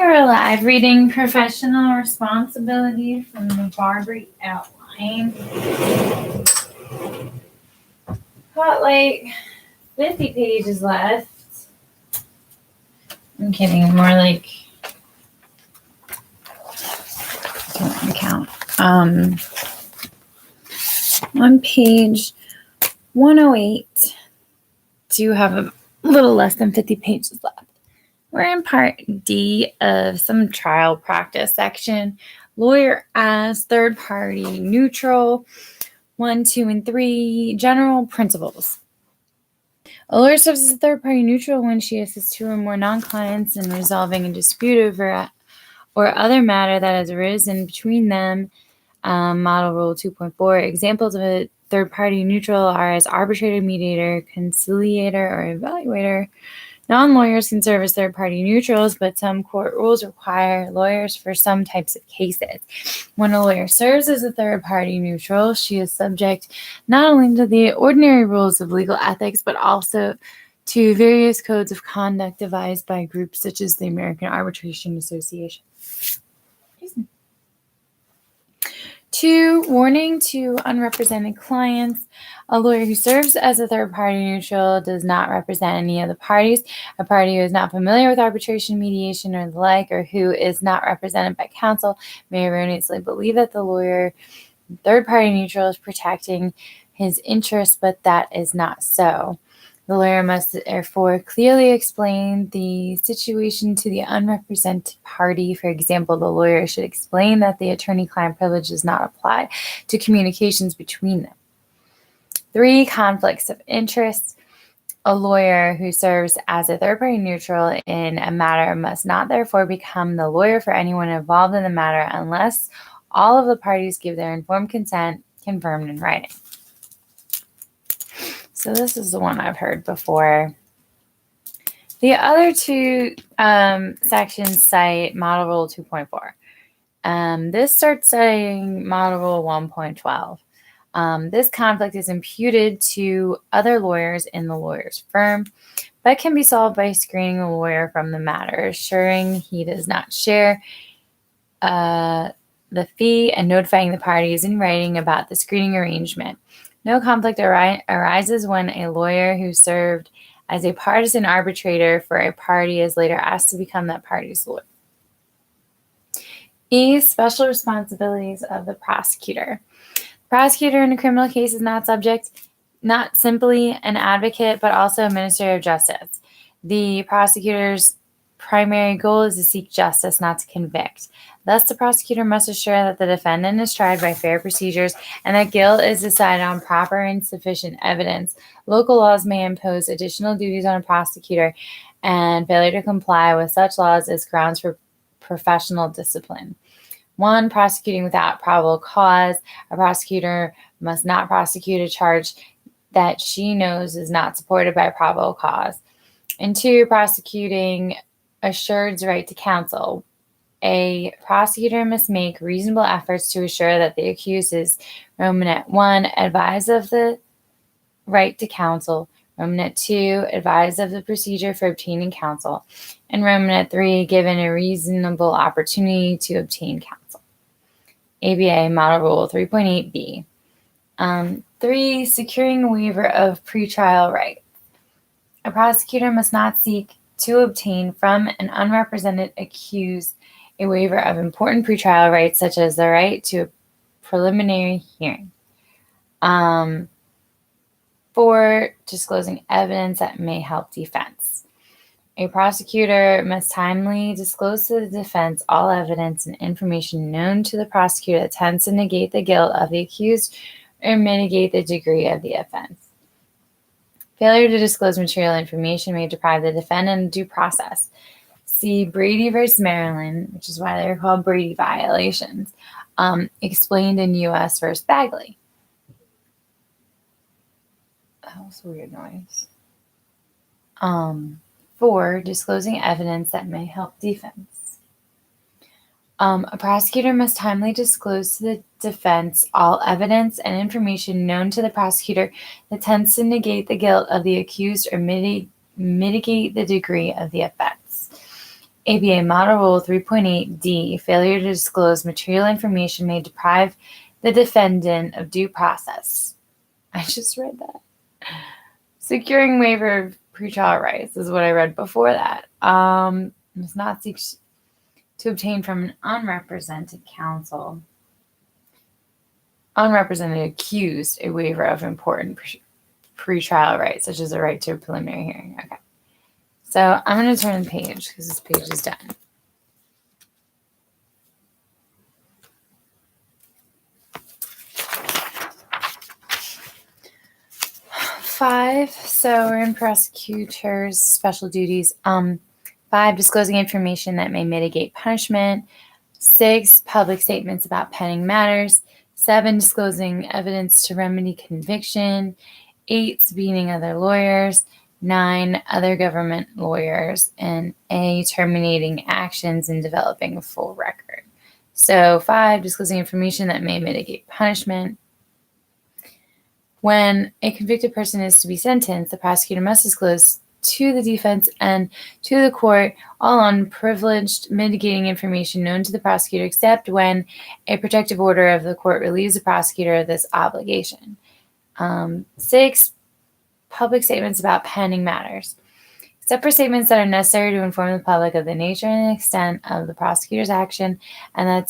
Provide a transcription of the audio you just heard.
for a live reading, Professional Responsibility from the MPRE Outline. Got like 50 pages left. I'm kidding, more like, I don't want to count. On page 108, do have a little less than 50 pages left. We're in part D of some trial practice section. Lawyer as third party neutral, 1, 2, and 3, general principles. A lawyer serves as a third party neutral when she assists two or more non-clients in resolving a dispute over or other matter that has arisen between them. Model Rule 2.4. Examples of a third party neutral are as arbitrator, mediator, conciliator, or evaluator. Non-lawyers can serve as third-party neutrals, but some court rules require lawyers for some types of cases. When a lawyer serves as a third-party neutral, she is subject not only to the ordinary rules of legal ethics, but also to various codes of conduct devised by groups such as the American Arbitration Association. 2, warning to unrepresented clients. A lawyer who serves as a third-party neutral does not represent any of the parties. A party who is not familiar with arbitration, mediation, or the like, or who is not represented by counsel may erroneously believe that the lawyer, third-party neutral, is protecting his interests, but that is not so. The lawyer must therefore clearly explain the situation to the unrepresented party. For example, the lawyer should explain that the attorney-client privilege does not apply to communications between them. 3, conflicts of interest. A lawyer who serves as a third-party neutral in a matter must not therefore become the lawyer for anyone involved in the matter unless all of the parties give their informed consent confirmed in writing. So this is the one I've heard before. The other two sections cite Model Rule 2.4. This starts citing Model Rule 1.12. This conflict is imputed to other lawyers in the lawyer's firm, but can be solved by screening the lawyer from the matter, assuring he does not share the fee, and notifying the parties in writing about the screening arrangement. No conflict arises when a lawyer who served as a partisan arbitrator for a party is later asked to become that party's lawyer. E, special responsibilities of the prosecutor. The prosecutor in a criminal case is not simply an advocate, but also a minister of justice. The prosecutor's primary goal is to seek justice, not to convict. Thus, the prosecutor must assure that the defendant is tried by fair procedures and that guilt is decided on proper and sufficient evidence. Local laws may impose additional duties on a prosecutor, and failure to comply with such laws is grounds for professional discipline. 1, prosecuting without probable cause. A prosecutor must not prosecute a charge that she knows is not supported by probable cause. And 2, prosecuting assures right to counsel. A prosecutor must make reasonable efforts to assure that the accused is, Romanet 1, advised of the right to counsel, Romanet 2, advised of the procedure for obtaining counsel, and Romanet 3, given a reasonable opportunity to obtain counsel. ABA Model Rule 3.8b. 3, securing a waiver of pretrial rights. A prosecutor must not seek to obtain from an unrepresented accused a waiver of important pretrial rights, such as the right to a preliminary hearing. 4, disclosing evidence that may help defense. A prosecutor must timely disclose to the defense all evidence and information known to the prosecutor that tends to negate the guilt of the accused or mitigate the degree of the offense. Failure to disclose material information may deprive the defendant of due process. See Brady v. Maryland, which is why they're called Brady violations, explained in U.S. v. Bagley. That was a weird noise. 4, disclosing evidence that may help defense. A prosecutor must timely disclose to the defense all evidence and information known to the prosecutor that tends to negate the guilt of the accused or mitigate the degree of the offense. ABA Model Rule 3.8D, failure to disclose material information may deprive the defendant of due process. I just read that. Securing waiver of pretrial rights is what I read before that. Must not seek to obtain from an unrepresented counsel, unrepresented accused, a waiver of important pretrial rights, such as a right to a preliminary hearing. Okay. So I'm going to turn the page because this page is done. Five, so we're in prosecutors' special duties. 5, disclosing information that may mitigate punishment. 6, public statements about pending matters. 7, disclosing evidence to remedy conviction. 8, subpoenaing other lawyers. 9, other government lawyers. And A, terminating actions and developing a full record. So 5, disclosing information that may mitigate punishment. When a convicted person is to be sentenced, the prosecutor must disclose to the defense and to the court all unprivileged mitigating information known to the prosecutor, except when a protective order of the court relieves the prosecutor of this obligation. 6, public statements about pending matters. Except for statements that are necessary to inform the public of the nature and extent of the prosecutor's action and that